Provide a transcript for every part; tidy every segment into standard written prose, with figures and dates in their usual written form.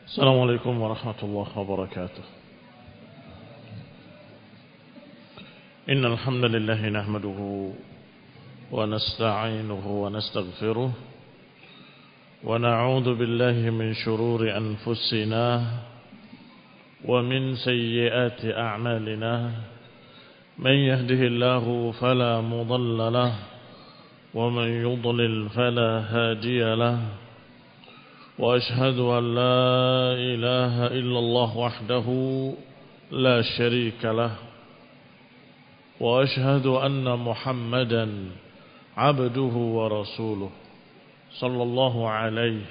السلام عليكم ورحمة الله وبركاته. إن الحمد لله نحمده ونستعينه ونستغفره ونعوذ بالله من شرور أنفسنا ومن سيئات أعمالنا. من يهده الله فلا مضل له ومن يضلل فلا هادي له. وأشهد أن لا إله إلا الله وحده لا شريك له. وأشهد أن محمدا عبده ورسوله صلى الله عليه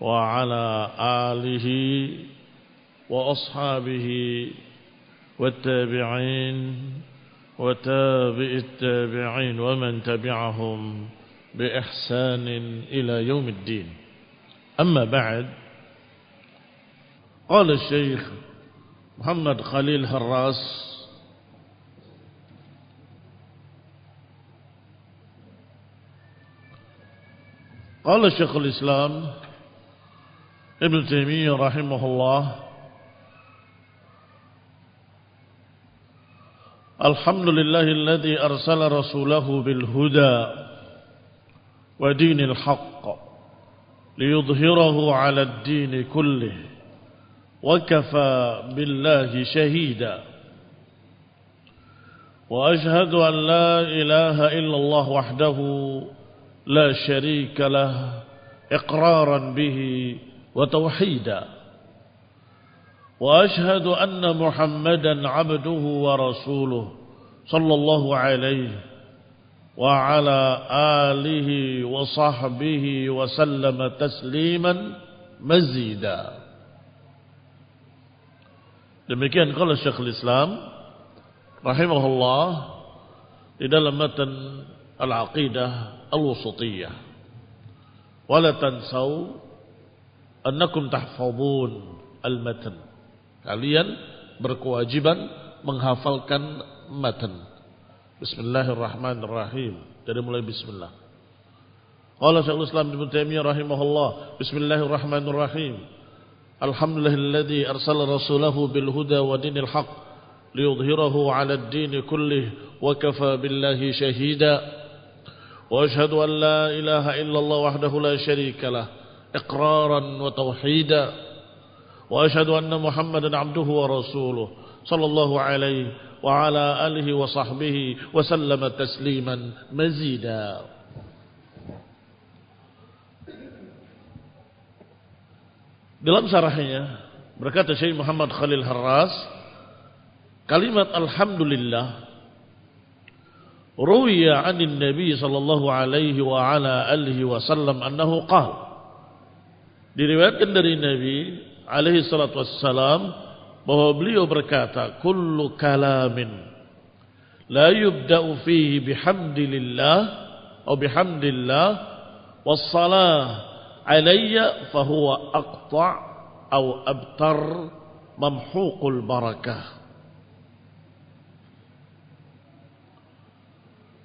وعلى آله وأصحابه والتابعين وتابع التابعين ومن تبعهم بإحسان إلى يوم الدين. أما بعد، قال الشيخ محمد خليل هراس قال الشيخ الإسلام ابن تيمية رحمه الله: الحمد لله الذي أرسل رسوله بالهدى ودين الحق ليظهره على الدين كله وكفى بالله شهيدا. وأشهد أن لا إله إلا الله وحده لا شريك له إقرارا به وتوحيدا. وأشهد أن محمدا عبده ورسوله صلى الله عليه وعلى آله وصحبه وسلم تسليما مزيدا. Demikian qala Syekhul Islam rahimahullah di dalam matan al-aqidah al-wasatiyah. Wala tansau annakum tahfazun al-matan. Kalian berkewajiban menghafalkan matan. Bismillahirrahmanirrahim. Dari mulai bismillah. Qala Syekhul Islam Ibnu Taimiyah rahimahullah, Bismillahirrahmanirrahim. Alhamdulillahilladzi arsala rasulahu bil huda wa dinil haqq liyudhhirahu 'ala ad-din kullih wa kafa billahi shahida. Wa ashhadu an la ilaha illallah wahdahu la sharika lah iqraran wa tauhida. Wa ashhadu anna Muhammadan 'abduhu wa rasuluh sallallahu alaihi wa ala alihi wa sahbihi wa sallama tasliman mazida. Dalam syarahnya berkata Syekh Muhammad Khalil Harras, kalimat alhamdulillah ruwiya 'anin Nabi sallallahu alaihi wa ala alihi wasallam annahu qala, diriwayatkan dari Nabi alaihi salatu wassalam bahwa beliau berkata, kullu kalamin la yubda'u fihi bihamdillah atau bihamdillah wassalah alayya fahuwa aqta' atau abtar mamhuqul barakah.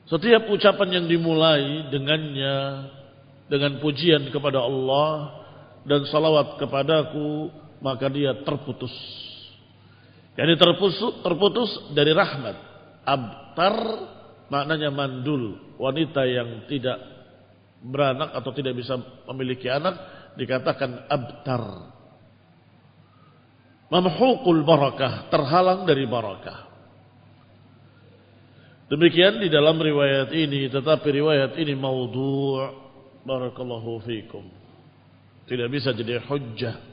Setiap ucapan yang dimulai dengannya dengan pujian kepada Allah dan salawat kepadaku, maka dia terputus. Yani terputus dari rahmat. Abtar maknanya mandul, wanita yang tidak beranak atau tidak bisa memiliki anak dikatakan abtar. Mamhuqul barakah, terhalang dari barakah. Demikian di dalam riwayat ini, tetapi riwayat ini maudhu'. Barakallahu fikum. Tidak bisa jadi hujjah.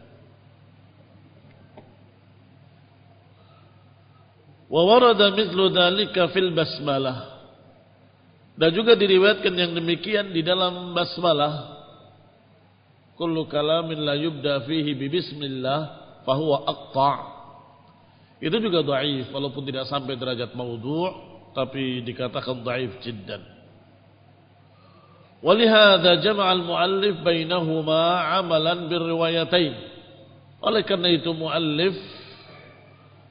Wa warada mithlu dzalika fil basmalah. Dan juga diriwayatkan yang demikian di dalam basmalah. Kullu kalamin la yubda fihi bi bismillah fahuwa aqta'. Itu juga dhaif walaupun tidak sampai derajat maudhu', tapi dikatakan dhaif jiddan. Walihada jama'a al-muallif bainahuma 'amalan birriwayatain. Oleh karena itu muallif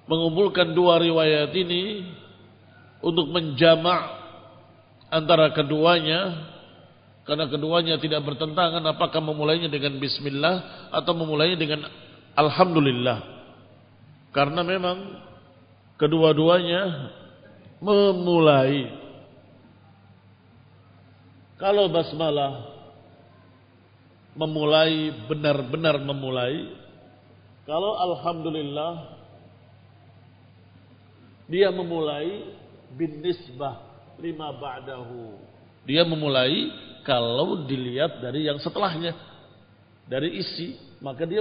mengumpulkan dua riwayat ini untuk menjamak antara keduanya Karena keduanya tidak bertentangan apakah memulainya dengan bismillah atau memulainya dengan alhamdulillah. Karena memang kedua-duanya memulai. Kalau basmalah memulai, benar-benar memulai. Kalau alhamdulillah dia memulai bin nisbah lima ba'dahu. Dia memulai kalau dilihat dari yang setelahnya, dari isi, maka dia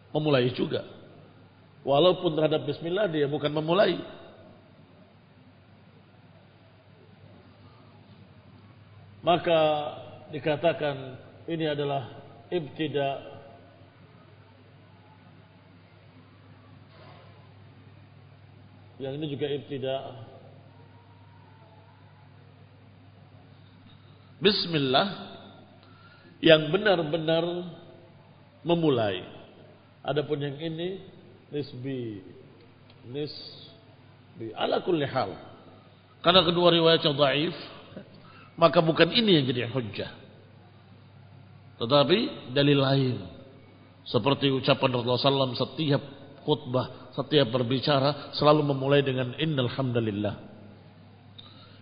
memulai juga. Walaupun terhadap bismillah dia bukan memulai. Maka dikatakan ini adalah ibtida. Yang ini juga ibtida. Bismillah yang benar-benar memulai. Adapun yang ini nisbi ala kulli hal. Karena kedua riwayatnya dhaif, maka bukan ini yang jadi hujjah. Tetapi dalil lain. Seperti ucapan Rasulullah SAW setiap khutbah, setiap berbicara selalu memulai dengan innal hamdalillah.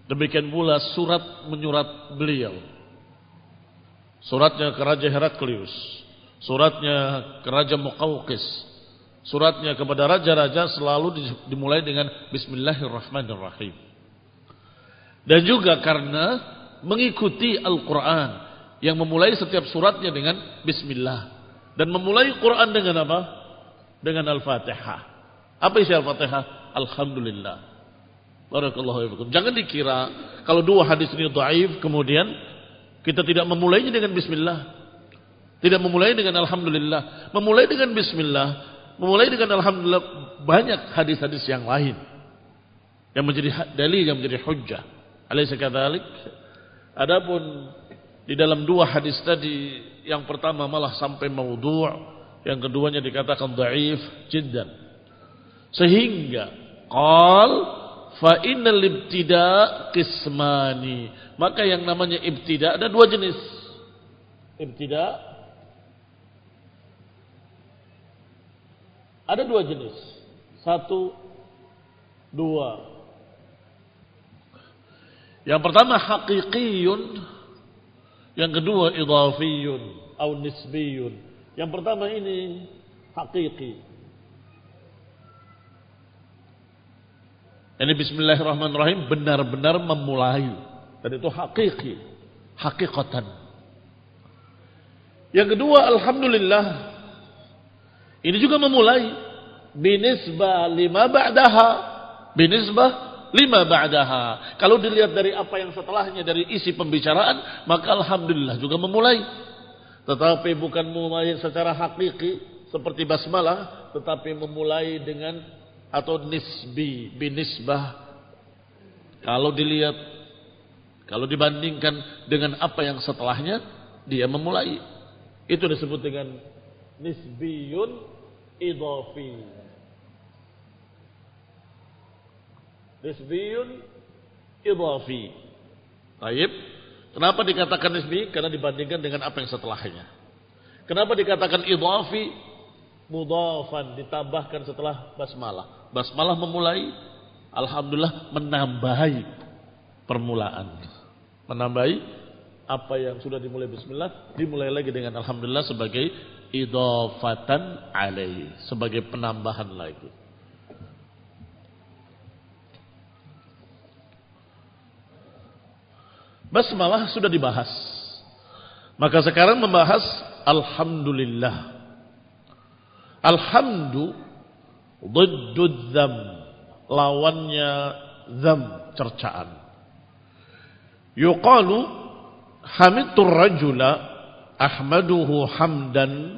Demikian pula surat menyurat beliau. Suratnya ke Raja Heraklius, suratnya ke Raja Muqawqis, suratnya kepada raja-raja selalu dimulai dengan bismillahirrahmanirrahim. Dan juga karena mengikuti Al-Quran yang memulai setiap suratnya dengan bismillah. Dan memulai Quran dengan apa? Dengan Al-Fatihah. Apa isi Al-Fatihah? Alhamdulillah. Barakallahu fiikum. Jangan dikira kalau dua hadis ini dhaif kemudian kita tidak memulainya dengan bismillah. Tidak memulai dengan alhamdulillah. Memulai dengan bismillah, memulai dengan alhamdulillah, banyak hadis-hadis yang lain yang menjadi dalil, yang menjadi hujjah. Alaysa kadzalik? Adapun di dalam dua hadis tadi, yang pertama malah sampai maudhu', yang keduanya dikatakan dhaif jiddan. Sehingga qal fa innal ibtida' qismani. Maka yang namanya ibtida' ada dua jenis. Ibtida' ada dua jenis. Satu, dua. Yang pertama haqiqiyun, yang kedua idhafiyun atau nisbiyun. Yang pertama ini haqiqi. Ini bismillahirrahmanirrahim benar-benar memulai. Dan itu hakiki. Hakikatan. Yang kedua alhamdulillah. Ini juga memulai. Binisbah lima ba'daha. Binisbah lima ba'daha. Kalau dilihat dari apa yang setelahnya, dari isi pembicaraan, maka alhamdulillah juga memulai. Tetapi bukan memulai secara hakiki seperti basmalah, tetapi memulai dengan atau nisbi, binisbah. Kalau dilihat, kalau dibandingkan dengan apa yang setelahnya, dia memulai. Itu disebut dengan nisbiyun idhafi. Nisbiyun idhafi. Baik. Kenapa dikatakan nisbi? Karena dibandingkan dengan apa yang setelahnya. Kenapa dikatakan idhafi? Mudhafan, ditambahkan setelah basmalah. Basmalah memulai, alhamdulillah menambahi permulaan. Menambahi apa yang sudah dimulai bismillah, dimulai lagi dengan alhamdulillah sebagai idhafatan alaihi, sebagai penambahan lagi. Basmalah sudah dibahas. Maka sekarang membahas alhamdulillah. Alhamdu dhiddud dzam, lawannya dzam, cercaan. Yuqalu hamidtur rajula ahmaduhu hamdan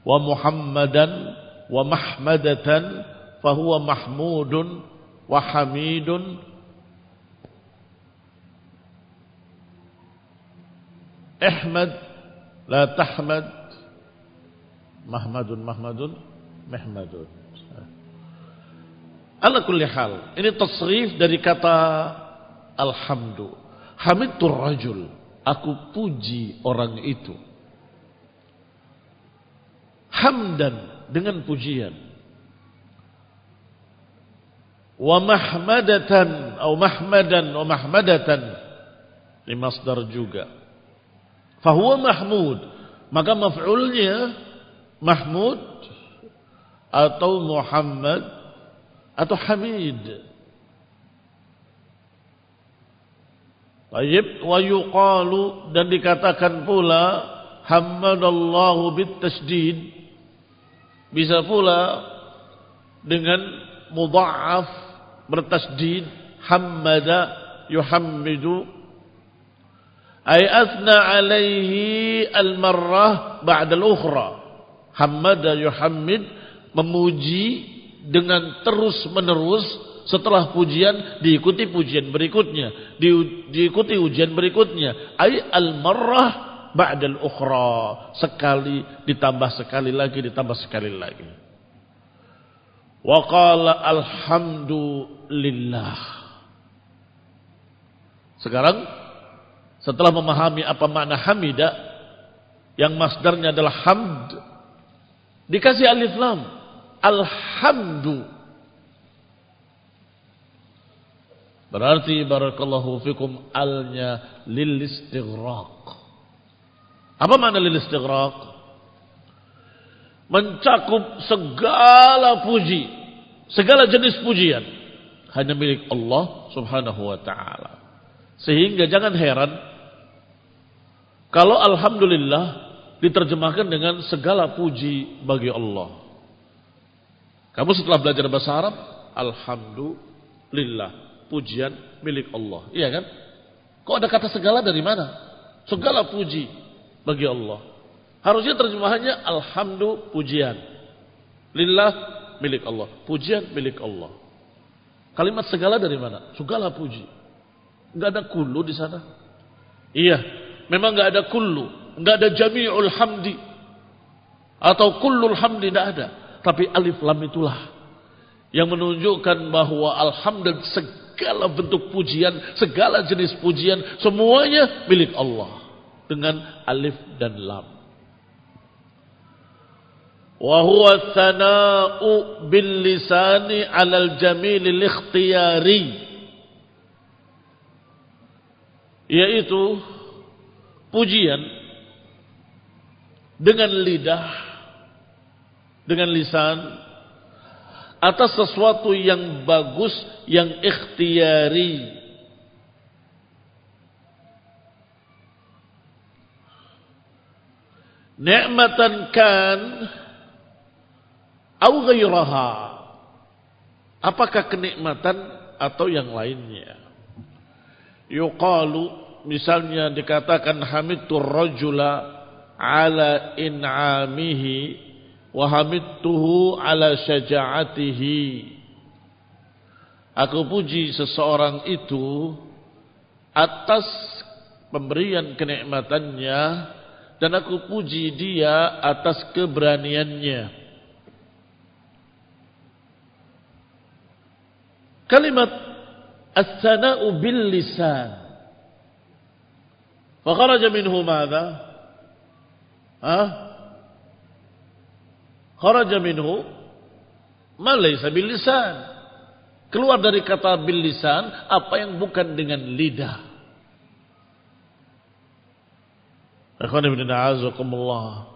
wa muhammadan wa mahmadatan fahuwa mahmudun wa hamidun. Ahmad la tahmad, Mahmadun, Mahmadun. Ala kulli hal. Ini tasrif dari kata alhamdu. Hamidtur rajul. aku puji orang itu. Hamdan, dengan pujian. Wa mahmadatan atau mahmadan wa mahmadatan, ini masdar juga. Fahuwa mahmud, maka maf'ulnya mahmud atau Muhammad atau Hamid. Tayyib, wa yuqalu, dan dikatakan pula hammadallahu bitasydid, bisa pula dengan mudha'af bertasydid, hammada yuhammidu, ay athna alaihi al-marrah ba'da al-ukhra. Hammada yuhammid, memuji dengan terus menerus, setelah pujian diikuti pujian berikutnya, diikuti ujian berikutnya. Ay al-marrah ba'da al-ukhra, sekali ditambah sekali lagi, ditambah sekali lagi. Wa qala alhamdulillah. Sekarang setelah memahami apa makna hamida, yang masdarnya adalah hamd, dikasih alif lam, alhamdu. Berarti barakallahu fikum, alnya lil istighraq. Apa makna lil istighraq? Mencakup segala puji, segala jenis pujian hanya milik Allah Subhanahu wa taala. Sehingga jangan heran kalau alhamdulillah diterjemahkan dengan segala puji bagi Allah. Kamu setelah belajar bahasa Arab, alhamdulillah, pujian milik Allah. Iya kan? Kok ada kata segala dari mana? Segala puji bagi Allah. Harusnya terjemahannya alhamdu, pujian. Lillah, milik Allah. Pujian milik Allah. Kalimat segala dari mana? Segala puji. Enggak ada kullu di sana. Iya, memang enggak ada kullu, enggak ada jami'ul hamdi atau kullul hamdi, enggak ada. Tapi alif lam itulah yang menunjukkan bahwa alhamdulillah, segala bentuk pujian, segala jenis pujian, semuanya milik Allah dengan alif dan lam. Wa huwa tsana'u bil lisani 'alal jamilil ikhtiyari, yaitu pujian dengan lidah, dengan lisan atas sesuatu yang bagus, yang ikhtiyari. Ni'matan kan au ghairaha, apakah kenikmatan atau yang lainnya. Yuqalu, misalnya dikatakan hamidtur rajula ala in'amihi wa hamidtuhu ala syaja'atihi. Aku puji seseorang itu atas pemberian kenikmatannya, dan aku puji dia atas keberaniannya. Kalimat as-sana'u bil lisan, fa kharaja minhu madza? Kharaja minhu ma laysa bil lisan. Keluar dari kata bil lisan apa yang bukan dengan lidah. Ikhwan ibn a'azakumullah,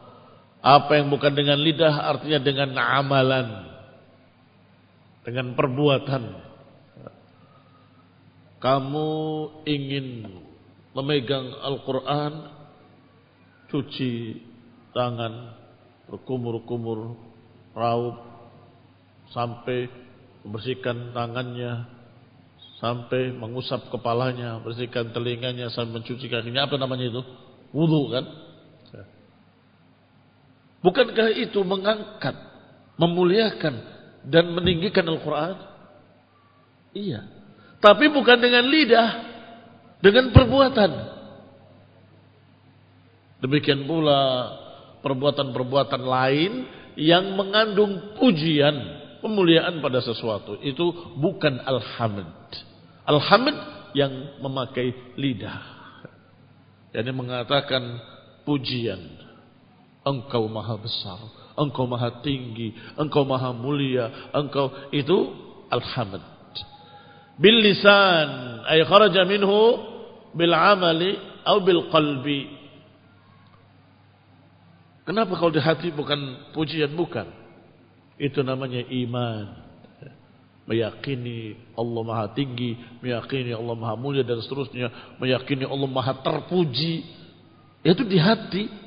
apa yang bukan dengan lidah artinya dengan amalan, dengan perbuatan. Kamu ingin memegang Al-Quran, cuci tangan, berkumur-kumur, raup, sampai membersihkan tangannya, sampai mengusap kepalanya, bersihkan telinganya, sampai mencuci kakinya. Apa namanya itu? Wudu kan? Bukankah itu mengangkat, memuliakan, dan meninggikan Al-Quran? Iya. Tapi bukan dengan lidah, dengan perbuatan. Demikian pula perbuatan-perbuatan lain yang mengandung pujian, pemuliaan pada sesuatu. Itu bukan al-hamd. Al-hamd yang memakai lidah. yakni mengatakan pujian. Engkau maha besar, engkau maha tinggi, engkau maha mulia, engkau itu alhamd. Bil lisan ay kharaja minhu bil amali atau bil qalbi. Kenapa kalau di hati bukan pujian? Bukan. Itu namanya iman. Meyakini Allah maha tinggi, meyakini Allah maha mulia dan seterusnya, meyakini Allah maha terpuji. Itu di hati.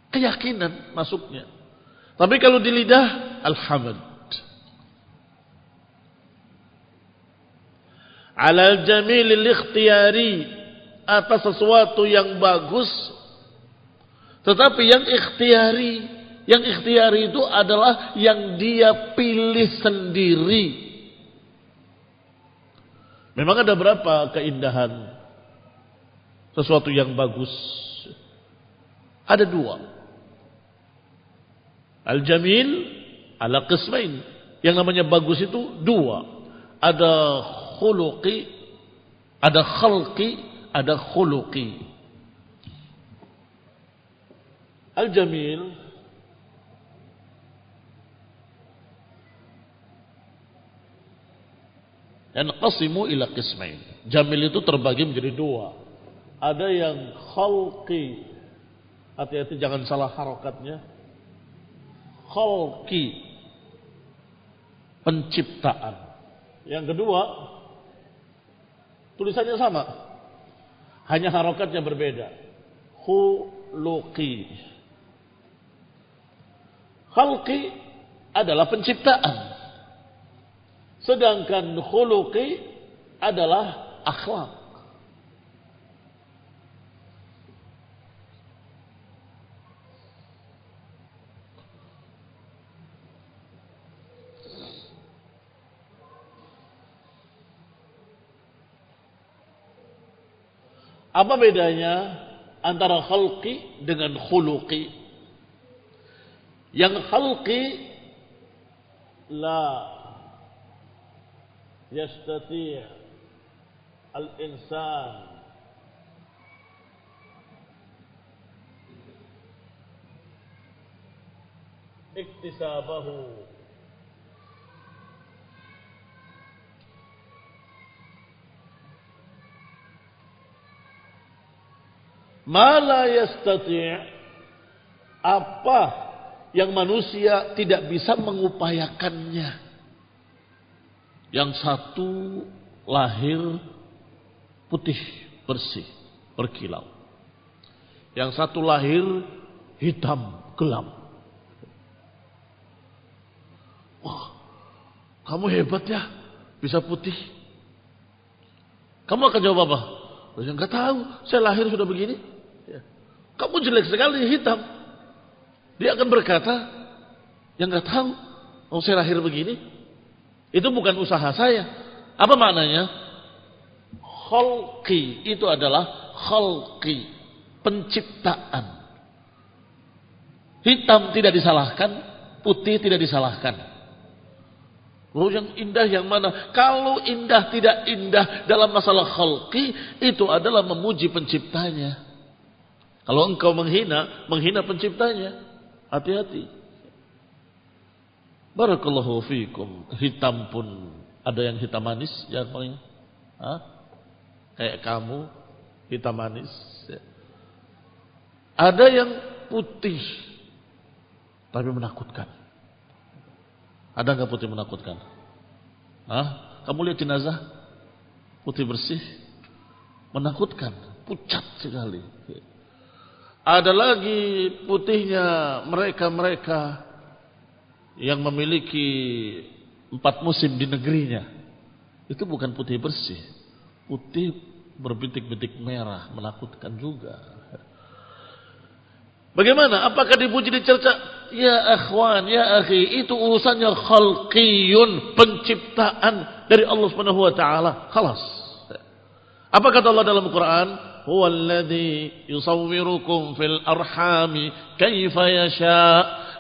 Keyakinan masuknya. Tapi kalau di lidah, alhamd. Alal jamilil ikhtiyari, atas sesuatu yang bagus, tetapi yang ikhtiyari itu adalah yang dia pilih sendiri. Memang ada berapa keindahan sesuatu yang bagus? Ada dua. Al-jamil ala qismain. Yang namanya bagus itu dua. Ada khuluqi, ada khalqi, ada khuluqi. Al-jamil yanqasimu ila qismain. Jamil itu terbagi menjadi dua. Ada yang khalqi. Hati-hati jangan salah harokatnya. Khalqi, penciptaan. Yang kedua, tulisannya sama, hanya harokatnya berbeda. Khuluqi. Khalqi adalah penciptaan, sedangkan khuluqi adalah akhlak. Apa bedanya antara khalqi dengan khuluqi? Yang khalqi la yastati' al-insan iktisabahu ma la yastati', apa yang manusia tidak bisa mengupayakannya. Yang satu lahir putih bersih berkilau, yang satu lahir hitam gelap. Wah, kamu hebat ya, bisa putih. Kamu akan jawab apa? Saya nggak tahu, saya lahir sudah begini. Kamu jelek sekali, hitam. Dia akan berkata, yang nggak tahu, oh saya lahir begini. Itu bukan usaha saya. Apa maknanya? Khalqi itu adalah khalqi, penciptaan. Hitam tidak disalahkan, putih tidak disalahkan. Oh yang indah yang mana? Kalau indah tidak indah dalam masalah khalqi, itu adalah memuji penciptanya. Kalau engkau menghina penciptanya, hati-hati. Barakallahu fiikum. Hitam pun ada yang hitam manis, jangan kayak kamu hitam manis. Ada yang putih tapi menakutkan. Ada nggak putih menakutkan? Kamu lihat jenazah putih bersih, menakutkan, pucat sekali. Ada lagi putihnya mereka-mereka yang memiliki 4 musim di negerinya. Itu bukan putih bersih. Putih berbintik-bintik merah, menakutkan juga. Bagaimana? Apakah dipuji dicerca? Ya akhwan, ya akhi, itu urusannya khalqiyun, penciptaan dari Allah Subhanahu wa taala. Khalas. Apa kata Allah dalam Quran? Huwallazi yusawwirukum fil arhami kaifa yasha.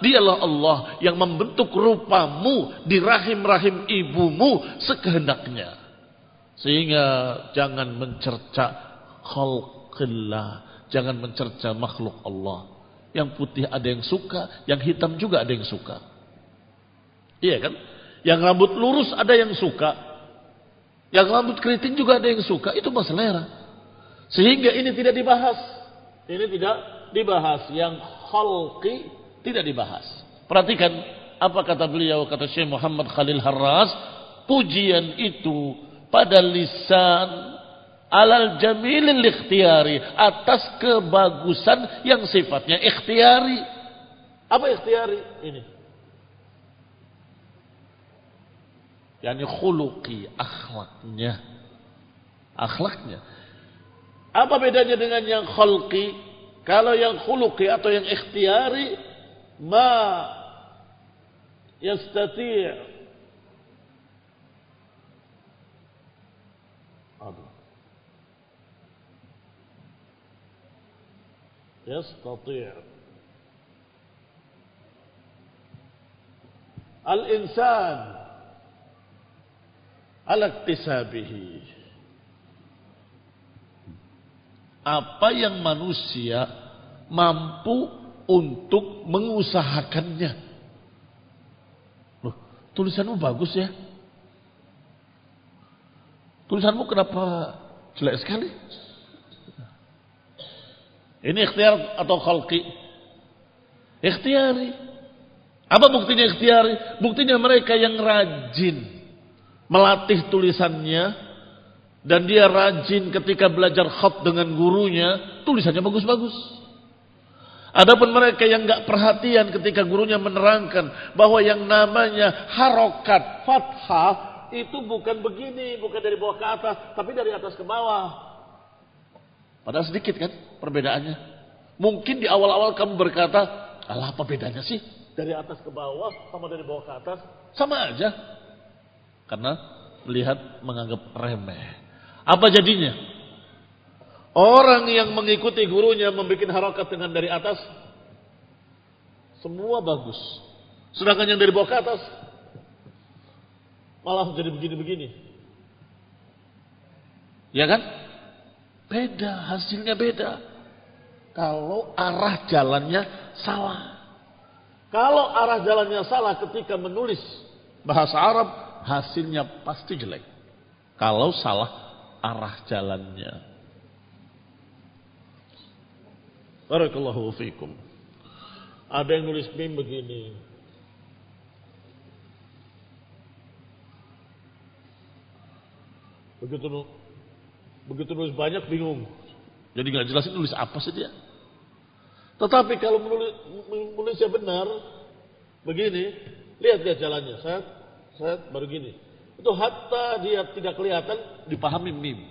Dialah Allah yang membentuk rupamu di rahim-rahim ibumu sekehendaknya. Sehingga jangan mencerca khalq. khalqillah. Jangan mencerca makhluk Allah. Yang putih ada yang suka, yang hitam juga ada yang suka. Iya kan? Yang rambut lurus ada yang suka. Yang rambut keriting juga ada yang suka. Itu masalah selera. Sehingga ini tidak dibahas. Ini tidak dibahas. Yang khalqi tidak dibahas. Perhatikan apa kata beliau, kata Syekh Muhammad Khalil Harras. Pujian itu pada lisan alal jamilil ikhtiyari, atas kebagusan yang sifatnya ikhtiyari. Apa ikhtiyari? Ini. Yani khuluqi, akhlaknya. Akhlaknya. Apa bedanya dengan yang khalqi? Kalau yang khuluqi atau yang ikhtiyari, ma yastati' يستطيع الإنسان على اكتسابه. Apa yang manusia mampu untuk mengusahakannya. Loh, tulisanmu bagus ya. Tulisanmu kenapa jelek sekali? Ini ikhtiar atau khalqi? Ikhtiari. Apa buktinya ikhtiari? Buktinya mereka yang rajin melatih tulisannya, dan dia rajin ketika belajar khat dengan gurunya, tulisannya bagus-bagus. Adapun mereka yang enggak perhatian ketika gurunya menerangkan bahwa yang namanya harokat fathah itu bukan begini, bukan dari bawah ke atas, tapi dari atas ke bawah. Padahal sedikit kan perbedaannya. Mungkin di awal-awal kamu berkata, alah apa bedanya sih? Dari atas ke bawah sama dari bawah ke atas. Sama aja. Karena melihat menganggap remeh. Apa jadinya? Orang yang mengikuti gurunya membuat harokat dengan dari atas, semua bagus. Sedangkan yang dari bawah ke atas, malah jadi begini-begini. Ya kan? Beda, hasilnya beda. Kalau arah jalannya salah. Kalau arah jalannya salah ketika menulis bahasa Arab, hasilnya pasti jelek. Kalau salah arah jalannya. Barakallahu fiikum. Ada yang nulis mim begini. Begitu nulis banyak bingung. Jadi nggak jelasin nulis apa sih dia. Tetapi kalau menulisnya benar, begini, lihat jalannya. Saya baru gini. Itu hatta dia tidak kelihatan, dipahami mim.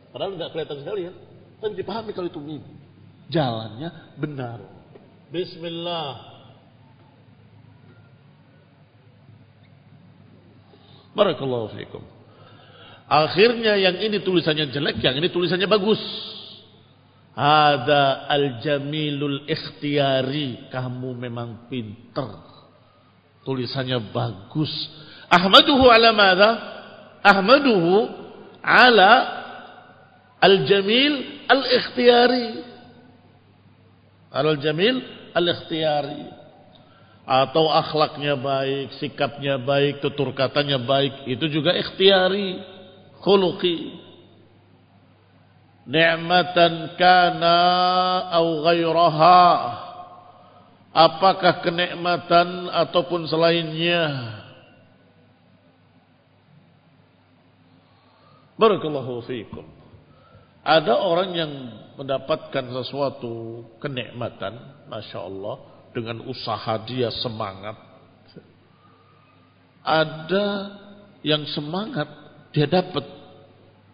Padahal nggak kelihatan sekali ya. Tapi dipahami kalau itu mim. Jalannya benar. Bismillah. Barakallahu fiikum. Akhirnya yang ini tulisannya jelek, yang ini tulisannya bagus. Ada al-jamilul ikhtiyari. Kamu memang pinter. Tulisannya bagus. Ahmaduhu ala madha? Ahmaduhu ala al-jamil al-ikhtiyari. Al-jamil al-ikhtiyari. Atau akhlaknya baik, sikapnya baik, tutur katanya baik. Itu juga ikhtiyari. Khuluqi. Ni'matan kana au ghairaha. Apakah kenikmatan ataupun selainnya. Barakallahu fiikum. Ada orang yang mendapatkan sesuatu kenikmatan, Masya Allah, dengan usaha dia semangat. Ada yang semangat dia dapat,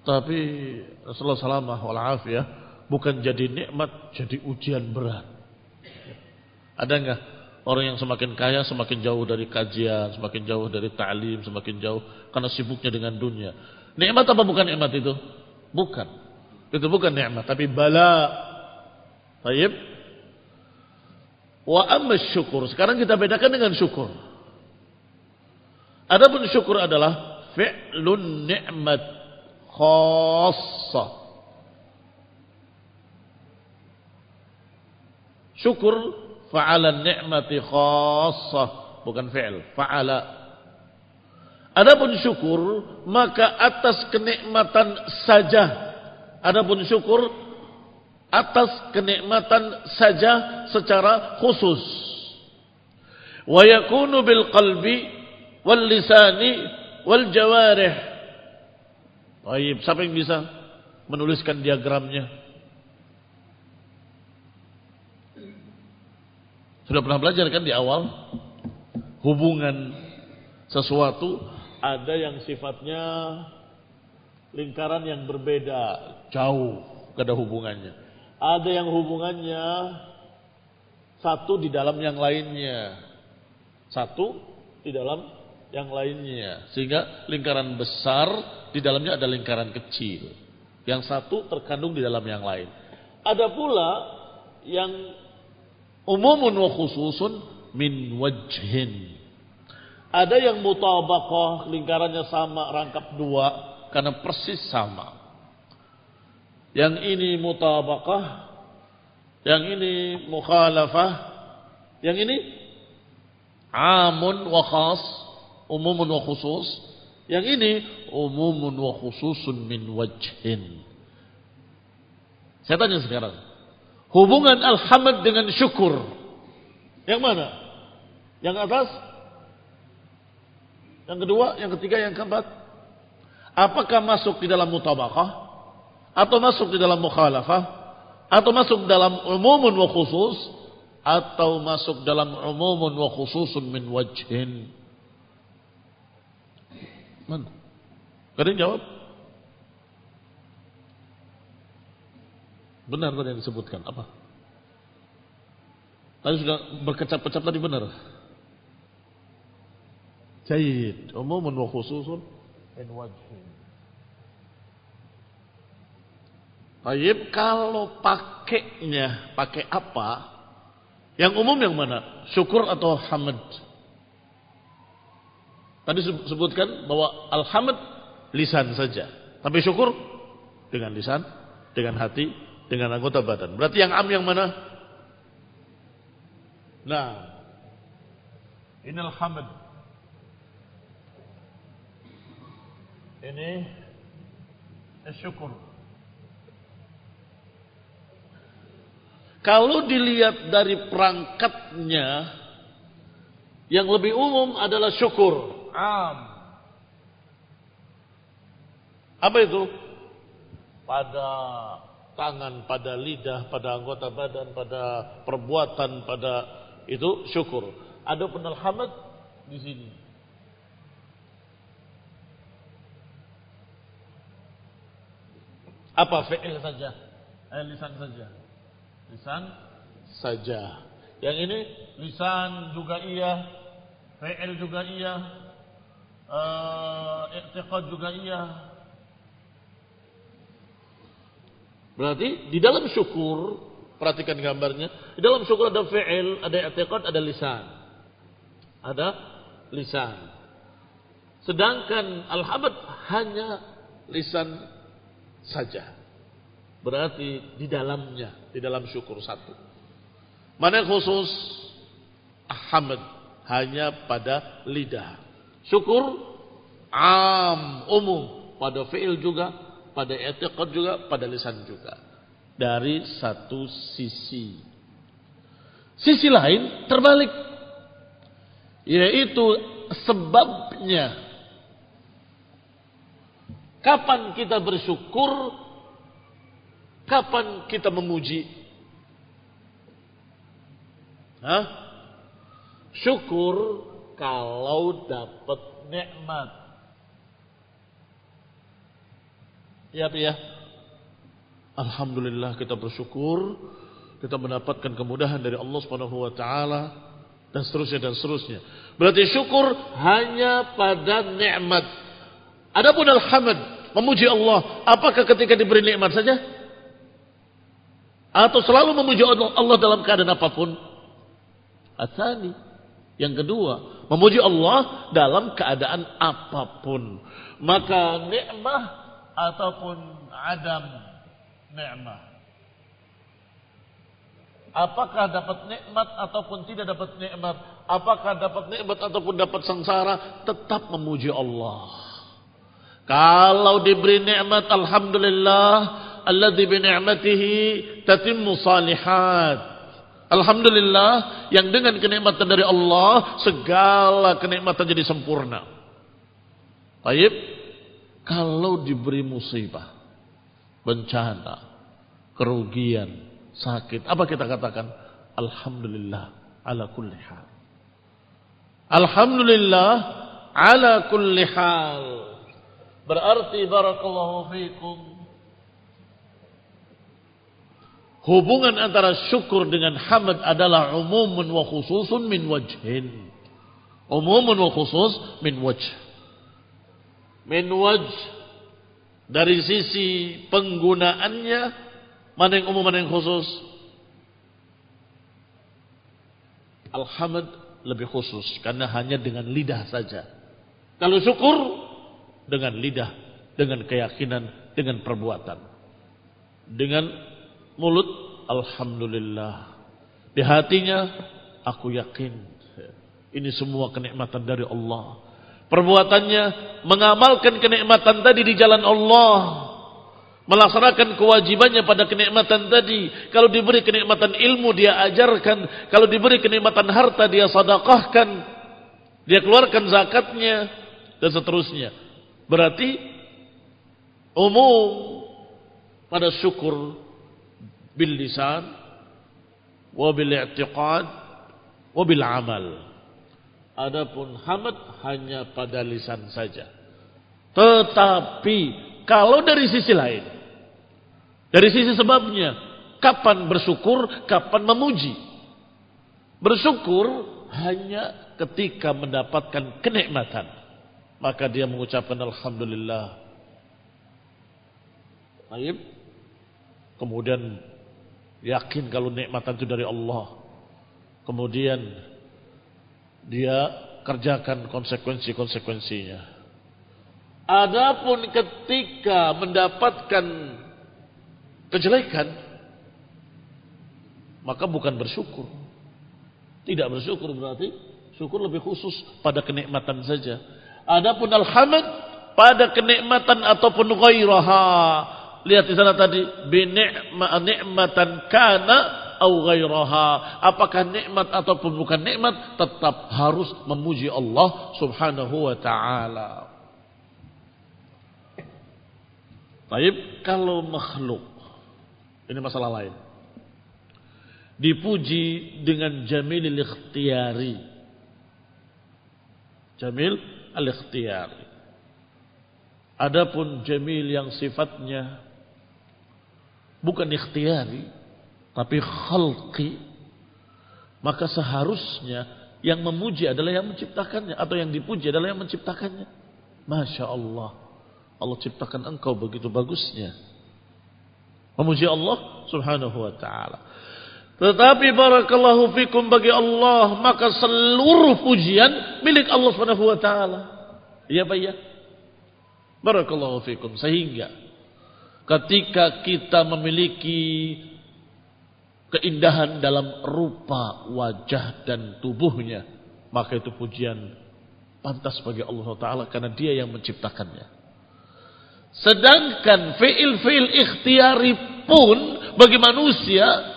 tapi Rasulullah sallallahu alaihi wasallam bukan jadi nikmat, jadi ujian berat. Ada enggak orang yang semakin kaya semakin jauh dari kajian, semakin jauh dari ta'lim, semakin jauh karena sibuknya dengan dunia. Nikmat apa bukan nikmat itu? Bukan. Itu bukan nikmat, tapi bala. Baik. Wa amma syukur. Sekarang kita bedakan dengan syukur. Adapun syukur adalah fi'lun ni'mat khassa. Syukur fa'ala ni'mati khassah, bukan fi'il, fa'ala. Adapun syukur maka atas kenikmatan saja. Adapun syukur atas kenikmatan saja secara khusus. Wa yakunu bil qalbi wal lisani wal jawarih. Baik, siapa yang bisa menuliskan diagramnya? Sudah pernah belajar kan di awal? Hubungan sesuatu ada yang sifatnya lingkaran yang berbeda, jauh ada hubungannya. Ada yang hubungannya satu di dalam yang lainnya. Satu di dalam yang lainnya. Sehingga lingkaran besar di dalamnya ada lingkaran kecil. Yang satu terkandung di dalam yang lain. Ada pula yang umumun wa khususun min wajhin. Ada yang mutabaqah, lingkarannya sama, rangkap dua, karena persis sama. Yang ini mutabaqah, yang ini mukhalafah, yang ini amun wa khas, umumun wa khusus, yang ini umumun wa khususun min wajhin. Saya tanya sekarang, hubungan alhamd dengan syukur, yang mana? Yang atas? Yang kedua? Yang ketiga? Yang keempat? Apakah masuk di dalam mutabaqah? Atau masuk di dalam mukhalafah? Atau masuk dalam umumun wa khusus? Atau masuk dalam umumun wa khususun min wajhin? Mana? Ada yang jawab? Benar tadi yang disebutkan. Apa? Tadi sudah berkecap-kecap tadi benar. Jayid. Umumun wa khususun min wajhin. Baik, kalau pakainya, pakai apa? Yang umum yang mana? Syukur atau hamd? Tadi sebutkan bahwa alhamd lisan saja. Tapi syukur dengan lisan, dengan hati, dengan anggota badan. Berarti yang am yang mana? Nah, ini alhamd. Ini syukur. Kalau dilihat dari perangkatnya, yang lebih umum adalah syukur. Am. Apa itu? Pada tangan, pada lidah, pada anggota badan, pada perbuatan, pada itu syukur. Ada pun alhamd di sini. Apa fi'il saja? Lisan saja. Lisan saja. Yang ini lisan juga iya, fi'il juga iya, i'tiqad juga iya. Berarti di dalam syukur, perhatikan gambarnya, di dalam syukur ada fi'il, ada i'tiqad, ada lisan. Ada lisan. Sedangkan alhamd hanya lisan saja. Berarti di dalamnya, di dalam syukur satu. Mana yang khusus? Hamd hanya pada lidah. Syukur am, umum, pada fi'il juga, pada i'tiqad juga, pada lisan juga. Dari satu sisi. Sisi lain terbalik. Yaitu sebabnya. Kapan kita bersyukur? Kapan kita memuji? Syukur kalau dapat nikmat. Ya, ya. Alhamdulillah kita bersyukur, kita mendapatkan kemudahan dari Allah Subhanahu wa taala dan seterusnya dan seterusnya. Berarti syukur hanya pada nikmat. Adapun alhamd, memuji Allah, apakah ketika diberi nikmat saja? Atau selalu memuji Allah dalam keadaan apapun? Atsani. Yang kedua, memuji Allah dalam keadaan apapun. Maka nikmah ataupun adam nikmah. Apakah dapat nikmat ataupun tidak dapat nikmat, apakah dapat nikmat ataupun dapat sengsara, tetap memuji Allah. Kalau diberi nikmat, alhamdulillah, alladzi bi ni'matihi tatimmu salihat. Alhamdulillah, yang dengan kenikmatan dari Allah segala kenikmatan jadi sempurna. Baik, kalau diberi musibah, bencana, kerugian, sakit, apa kita katakan? Alhamdulillah ala kulli hal. Alhamdulillah ala kulli hal. Berarti barakallahu fikum, hubungan antara syukur dengan hamd adalah umumun wa khususun min wajhin. Umumun wa khusus min wajh. Min wajh, dari sisi penggunaannya, mana yang umum, mana yang khusus? Alhamd lebih khusus karena hanya dengan lidah saja. Kalau syukur dengan lidah, dengan keyakinan, dengan perbuatan. Dengan mulut, alhamdulillah. Di hatinya, aku yakin ini semua kenikmatan dari Allah. Perbuatannya mengamalkan kenikmatan tadi di jalan Allah. Melaksanakan kewajibannya pada kenikmatan tadi. Kalau diberi kenikmatan ilmu, dia ajarkan. Kalau diberi kenikmatan harta, dia sedekahkan. Dia keluarkan zakatnya, dan seterusnya. Berarti umum pada syukur bil lisan, wa bil i'tiqad, wa bil amal. Adapun hamd hanya pada lisan saja. Tetapi kalau dari sisi lain, dari sisi sebabnya, kapan bersyukur, kapan memuji. Bersyukur hanya ketika mendapatkan kenikmatan, maka dia mengucapkan alhamdulillah. Baik. Kemudian yakin kalau nikmatan itu dari Allah. Kemudian dia kerjakan konsekuensi-konsekuensinya. Adapun ketika mendapatkan kejelekan, maka bukan bersyukur. Tidak bersyukur, berarti syukur lebih khusus pada kenikmatan saja. Adapun alhamd pada kenikmatan ataupun ghairaha. Lihat di sana tadi, bi ni'matan kana au ghairaha. Apakah nikmat ataupun bukan nikmat, tetap harus memuji Allah Subhanahu wa taala. Baik, kalau makhluk, ini masalah lain. Dipuji dengan jamilil ikhtiyari. Jamil al-ikhtiyari. Adapun jamil yang sifatnya bukan ikhtiyari, tapi khalqi, maka seharusnya yang memuji adalah yang menciptakannya, atau yang dipuji adalah yang menciptakannya. Masya Allah, Allah ciptakan engkau begitu bagusnya. Memuji Allah Subhanahu wa ta'ala. Tetapi barakallahu fikum, bagi Allah maka seluruh pujian milik Allah Subhanahu wa ta'ala. Iya Pak ya? Barakallahu fikum. Sehingga ketika kita memiliki keindahan dalam rupa, wajah dan tubuhnya, maka itu pujian pantas bagi Allah Ta'ala karena dia yang menciptakannya. Sedangkan fi'il ikhtiyari pun bagi manusia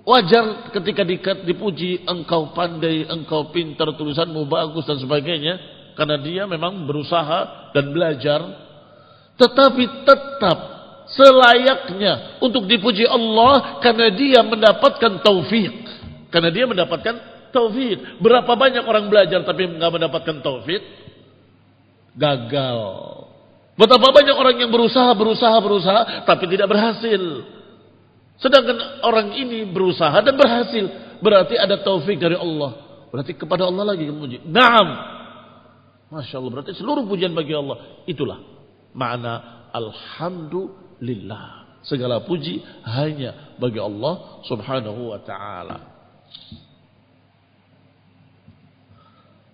wajar ketika dipuji, engkau pandai, engkau pintar, tulisanmu bagus dan sebagainya, karena dia memang berusaha dan belajar. Tetapi tetap selayaknya untuk dipuji Allah karena dia mendapatkan taufik. Karena dia mendapatkan taufik. Berapa banyak orang belajar tapi enggak mendapatkan taufik? Gagal. Betapa banyak orang yang berusaha tapi tidak berhasil. Sedangkan orang ini berusaha dan berhasil. Berarti ada taufik dari Allah. Berarti kepada Allah lagi memuji. Naam. Masya Allah. Berarti seluruh pujian bagi Allah. Itulah makna alhamdulillah. Segala puji hanya bagi Allah Subhanahu wa ta'ala.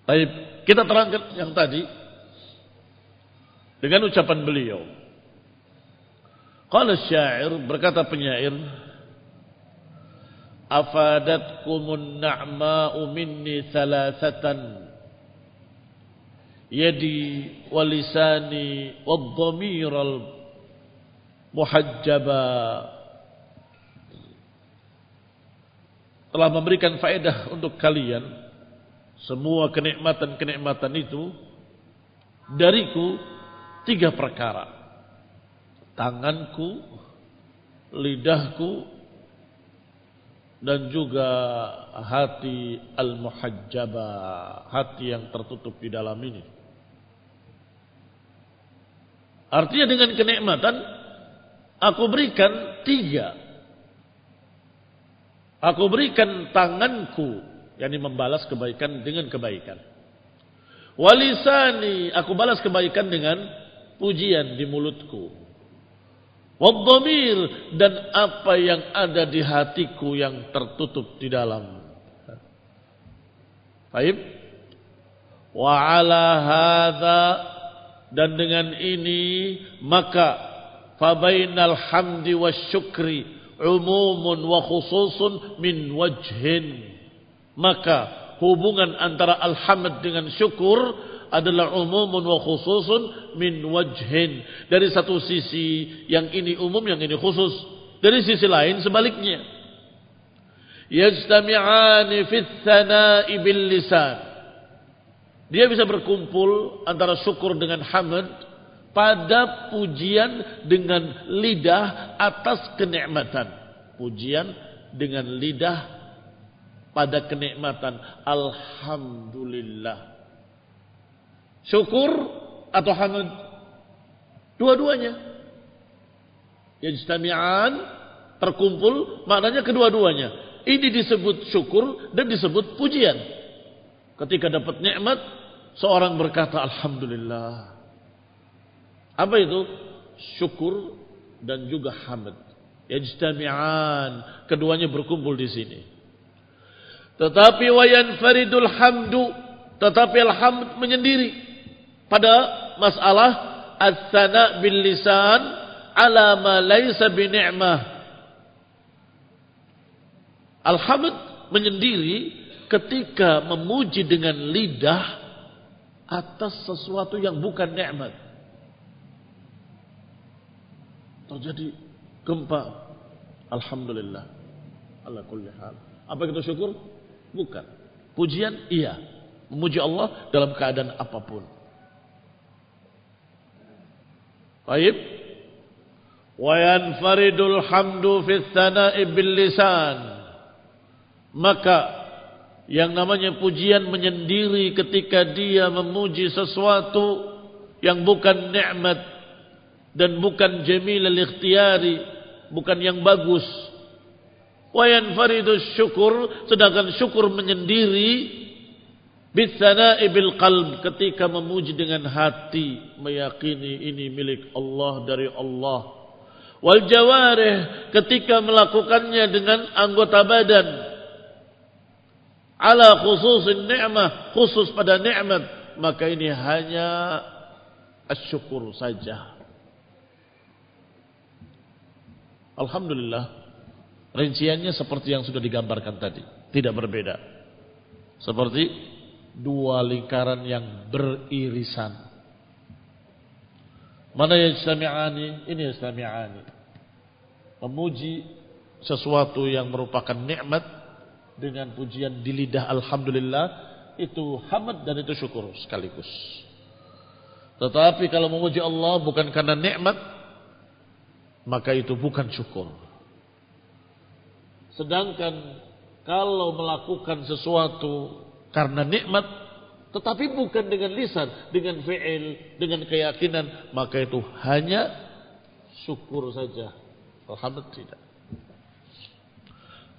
Baik, kita terangkan yang tadi dengan ucapan beliau. Qala syair, berkata penyair, afadatkumun na'ma'u minni thalathatan yadi wa lisani wad dhamiral muhajjaba, telah memberikan faedah untuk kalian semua kenikmatan-kenikmatan itu dariku 3 perkara: tanganku, lidahku, dan juga hati al-muhajjaba, hati yang tertutup di dalam ini. Artinya dengan kenikmatan aku berikan 3. Aku berikan tanganku, yakni membalas kebaikan dengan kebaikan. Walisani, aku balas kebaikan dengan pujian di mulutku. Wadhamir, dan apa yang ada di hatiku yang tertutup di dalam. Baik. Wa ala hadza, dan dengan ini maka fabainal hamdi wasyukri umumun wa khususun min wajhin, maka hubungan antara alhamd dengan syukur adalah umumun wa khususun min wajhin, dari satu sisi yang ini umum yang ini khusus, dari sisi lain sebaliknya. Yajtami'ani fit tsana'i bil lisan, dia bisa berkumpul antara syukur dengan hamd pada pujian dengan lidah atas kenikmatan. Pujian dengan lidah pada kenikmatan. Alhamdulillah. Syukur atau hamd? Dua-duanya. Yajtami'an, terkumpul, maknanya kedua-duanya. Ini disebut syukur dan disebut pujian. Ketika dapat nikmat, seorang berkata Alhamdulillah. Apa itu? Syukur dan juga hamd. Yajtami'an, keduanya berkumpul di sini. Tetapi wayanfaridul hamdu, tetapi alhamd menyendiri pada masalah as-sana' bil lisan ala ma laysa bi ni'mah. Alhamd menyendiri ketika memuji dengan lidah atas sesuatu yang bukan nikmat. Terjadi gempa, alhamdulillah ala kulli hal. Apa itu syukur? Bukan. Pujian? Iya. Memuji Allah dalam keadaan apapun. Baik. Wa yanfaridul hamdu fis tsana'i bil lisan. Maka yang namanya pujian menyendiri ketika dia memuji sesuatu yang bukan nikmat dan bukan jamil al-ikhtiyari, bukan yang bagus. Wa yanfaridus syukur, sedangkan syukur menyendiri bisana'i bil qalb, ketika memuji dengan hati, meyakini ini milik Allah, dari Allah. Wal jawarih, ketika melakukannya dengan anggota badan. Ala khususin ni'mah, khusus pada nikmat, maka ini hanya asyukur saja. Alhamdulillah, rinciannya seperti yang sudah digambarkan tadi, tidak berbeda. Seperti 2 lingkaran yang beririsan. Mana yajtami'ani? Ini yajtami'ani. Memuji sesuatu yang merupakan nikmat dengan pujian di lidah alhamdulillah, itu hamd dan itu syukur sekaligus. Tetapi kalau memuji Allah bukan karena nikmat, maka itu bukan syukur. Sedangkan kalau melakukan sesuatu karena nikmat, tetapi bukan dengan lisan, dengan fi'il, dengan keyakinan, maka itu hanya syukur saja. Alhamdulillah tidak.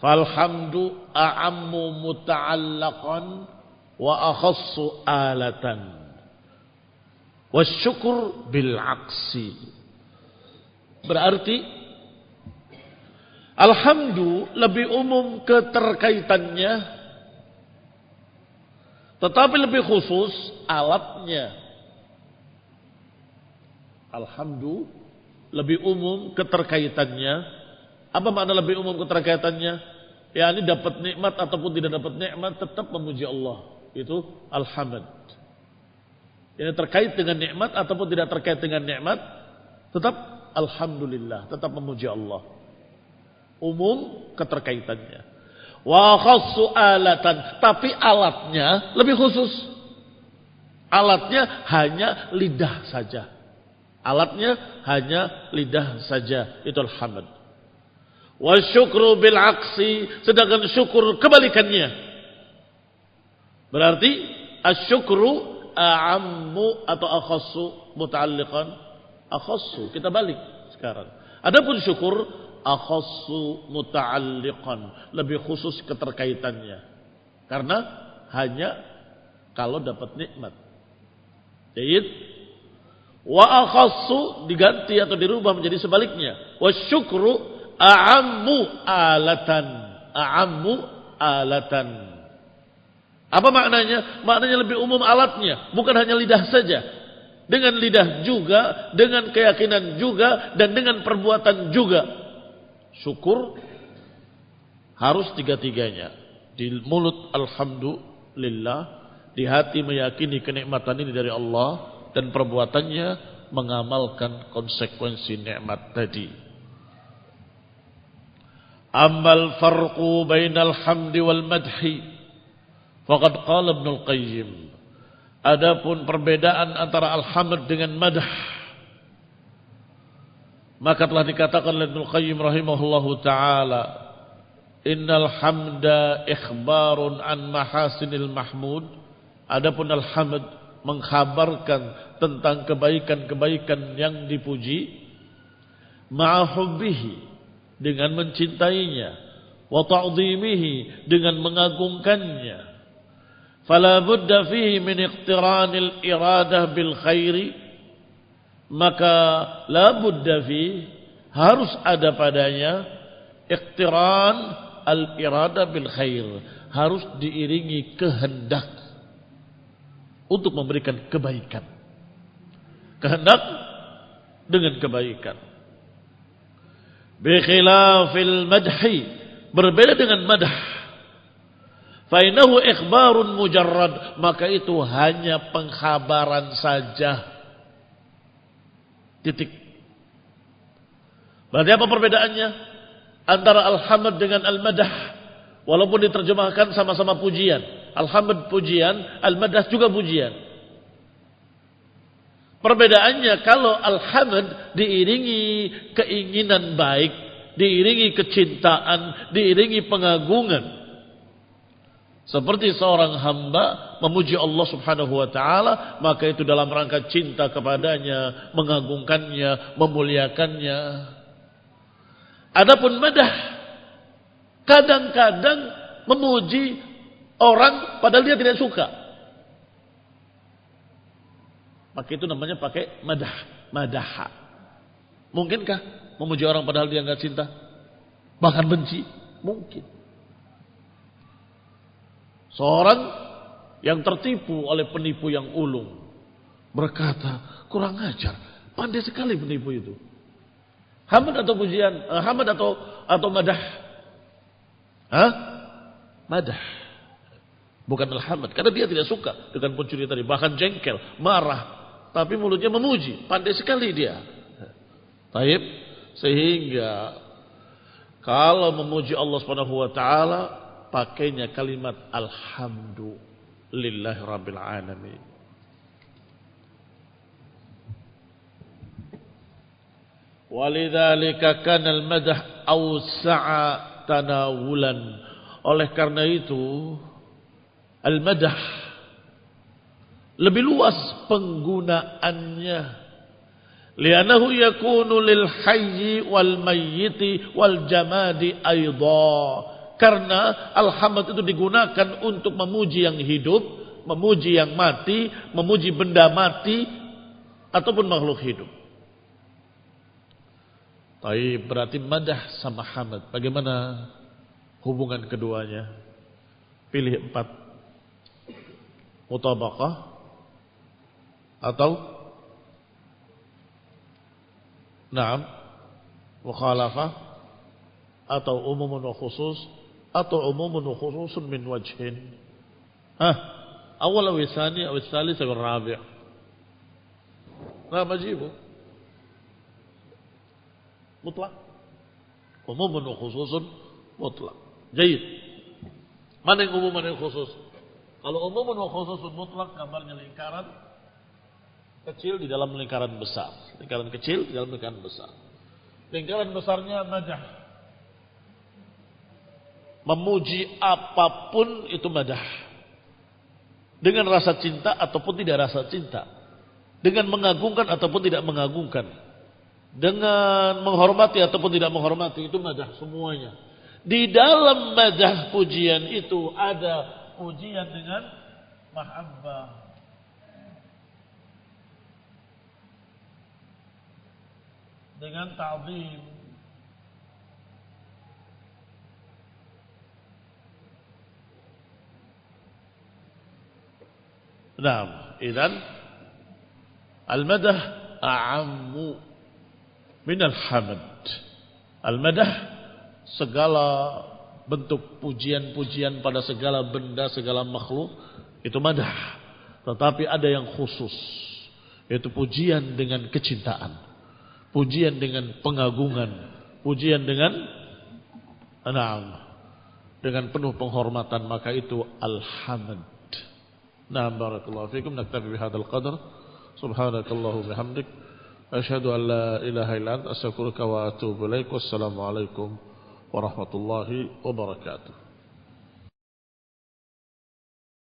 Falhamdu a'ammu muta'allaqan wa akhassu alatan. Wasyukur bil'aksi. Berarti alhamdu lebih umum keterkaitannya, tetapi lebih khusus alatnya. Alhamdu lebih umum keterkaitannya. Apa makna lebih umum keterkaitannya? Ya, ini dapat nikmat ataupun tidak dapat nikmat tetap memuji Allah. Itu alhamd. Ini terkait dengan nikmat ataupun tidak terkait dengan nikmat, tetap alhamdulillah, tetap memuji Allah. Umum keterkaitannya. Wa khassu alatan, tapi alatnya lebih khusus. Alatnya hanya lidah saja. Alatnya hanya lidah saja. Itu alhamd. Wa syukru bil aksi, sedangkan syukur kebalikannya. Berarti asyukru a'ammu atau akhassu muta'alliqan akhassu. Kita balik sekarang. Adapun syukur akhassu muta'alliqan, lebih khusus keterkaitannya. Karena hanya kalau dapat nikmat. Jadi wa akhassu diganti atau dirubah menjadi sebaliknya. Wa syukru a'ammu alatan. A'ammu alatan. Apa maknanya? Maknanya lebih umum alatnya. Bukan hanya lidah saja. Dengan lidah juga. Dengan keyakinan juga. Dan dengan perbuatan juga. Syukur harus tiga-tiganya. Di mulut alhamdulillah. Di hati meyakini kenikmatan ini dari Allah. Dan perbuatannya mengamalkan konsekuensi nikmat tadi. Ammal farqu bainal hamdi wal madhi faqad qala Ibnu Qayyim. Adapun perbedaan antara alhamd dengan madah, maka telah dikatakan oleh Ibnu Qayyim rahimahullahu taala, innal hamda ikhbarun an mahasinil mahmud. Adapun alhamd mengkhabarkan tentang kebaikan-kebaikan yang dipuji, ma'a hubbihi, dengan mencintainya, wa ta'dhimihi, dengan mengagungkannya. Fala budda fihi min iqtiranil iradah bil khairi, maka la budda fihi, harus ada padanya iqtiran al iradah bil khair, harus diiringi kehendak untuk memberikan kebaikan. Kehendak dengan kebaikan. Bikhilafil madhi, berbeda dengan madah. Fainahu ikhbarun mujarrad, maka itu hanya pengkhabaran saja. Titik. Berarti apa perbedaannya antara alhamd dengan al-madah? Walaupun diterjemahkan sama-sama pujian. Alhamd pujian, al-madah juga pujian. Perbedaannya kalau alhamd diiringi keinginan baik, diiringi kecintaan, diiringi pengagungan. Seperti seorang hamba memuji Allah Subhanahu wa taala, maka itu dalam rangka cinta kepadanya, mengagungkannya, memuliakannya. Adapun madah, kadang-kadang memuji orang padahal dia tidak suka. Maka itu namanya pakai madah, madaha. Mungkinkah memuji orang padahal dia enggak cinta? Bahkan benci? Mungkin. Seorang yang tertipu oleh penipu yang ulung berkata, kurang ajar, pandai sekali penipu itu. Hamd atau pujian? Hamd atau madah? Hah? Madah. Bukan alhamd, karena dia tidak suka dengan pencuri tadi, bahkan jengkel, marah. Tapi mulutnya memuji, pandai sekali dia. Taib, sehingga kalau memuji Allah Subhanahu wa taala pakainya kalimat alhamdulillahirabbil alamin. Walidzalika kana al-madah awsa'a tanawulan. Oleh karena itu al-madah lebih luas penggunaannya. Li'annahu yakunu lil hayyi wal mayyiti wal jamadi aidha. Karena alhamd itu digunakan untuk memuji yang hidup, memuji yang mati, memuji benda mati ataupun makhluk hidup. Tapi berarti madah sama hamd, bagaimana hubungan keduanya? Pilih 4. Mutabaqah atau na'am mukhalafah atau umumun wa khusus atau umumun wa khususun min wajhin? Awal aw tsani aw tsalits aw rabi'? La majibu. Mutlak. Umumun wa khususun mutlak. Jayyid. Mana yang umum, mana yang khusus? Kalau umumun wa khususun mutlak, gambarnya lingkaran kecil di dalam lingkaran besar. Lingkaran kecil di dalam lingkaran besar. Lingkaran besarnya madah. Memuji apapun itu madah. Dengan rasa cinta ataupun tidak rasa cinta. Dengan mengagungkan ataupun tidak mengagungkan. Dengan menghormati ataupun tidak menghormati, itu madah semuanya. Di dalam madah pujian itu ada pujian dengan mahabbah. Dengan ta'zim. Nah, idzan al-madah a'ammu min al-hamd. Al-madah segala bentuk pujian-pujian pada segala benda, segala makhluk, itu madah. Tetapi ada yang khusus, yaitu pujian dengan kecintaan, pujian dengan pengagungan, pujian dengan dengan penuh penghormatan, maka itu al-hamd. Barakallahu fikum. Naktafi bihadzal qadar. Subhanakallahu bihamdik, asyhadu an la ilaha illa anta, astaghfiruka wa atubu ilaik. Wassalamu alaikum warahmatullahi wabarakatuh.